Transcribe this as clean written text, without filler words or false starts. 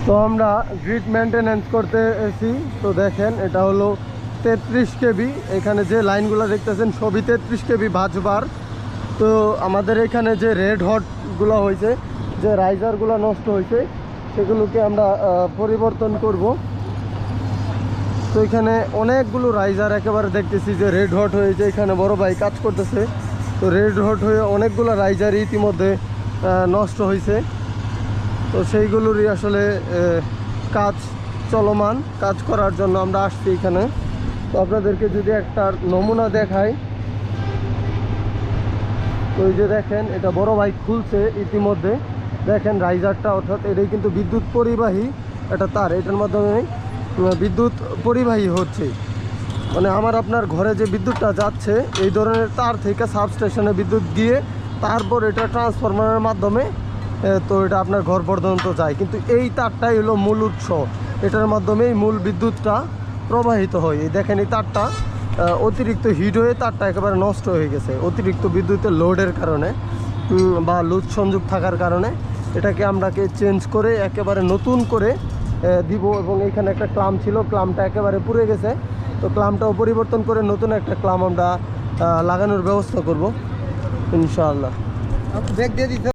তো আমরা grid maintenance করতে এসেছি। তো দেখেন এটা হলো 33 কেবি। এখানে যে লাইনগুলো দেখতেছেন সবই 33 কেবি ভাঁজবার। তো আমাদের এখানে যে রেড হটগুলো হয়েছে, যে রাইজারগুলো নষ্ট হয়েছে, সেগুলোকে আমরা পরিবর্তন করব। তো এখানে অনেকগুলো রাইজার একেবারে দেখতেছি যে রেড হট হয়েছে। এখানে বড় ভাই কাজ করতেছে। তো রেড হট হয়ে অনেকগুলো রাইজারই ইতিমধ্যে নষ্ট হয়েছে। তো সেইগুলোরই আসলে কাজ চলমান। কাজ করার জন্য আমরা আসছি এখানে। তো আপনাদেরকে যদি একটা নমুনা দেখাই, তো এই যে দেখেন এটা বড় ভাই খুলছে ইতিমধ্যে। দেখেন রাইজারটা, অর্থাৎ এটাই কিন্তু বিদ্যুৎ পরিবাহী একটা তার, এটার মাধ্যমে বিদ্যুৎ পরিবাহী হচ্ছে। মানে আমার আপনার ঘরে যে বিদ্যুৎটা যাচ্ছে এই ধরনের তার থেকে সাবস্টেশনে বিদ্যুৎ গিয়ে তারপর এটা ট্রান্সফরমারের মাধ্যমে তো এটা আপনার ঘর পর্যন্ত যায়। কিন্তু এই তারটাই হলো মূল উৎস, এটার মাধ্যমেই মূল বিদ্যুৎটা প্রবাহিত হয়। এই দেখেন এই তারটা অতিরিক্ত হিট হয়ে তারটা একেবারে নষ্ট হয়ে গেছে অতিরিক্ত বিদ্যুতের লোডের কারণে বা লুজ সংযোগ থাকার কারণে। এটাকে আমরাকে চেঞ্জ করে একেবারে নতুন করে দিব। এবং এখানে একটা ক্লাম ছিল, ক্লামটা একেবারে পুড়ে গেছে। তো ক্লামটাও পরিবর্তন করে নতুন একটা ক্লাম আমরা লাগানোর ব্যবস্থা করব ইনশাআল্লাহ। ব্যাগ দিয়ে দিতে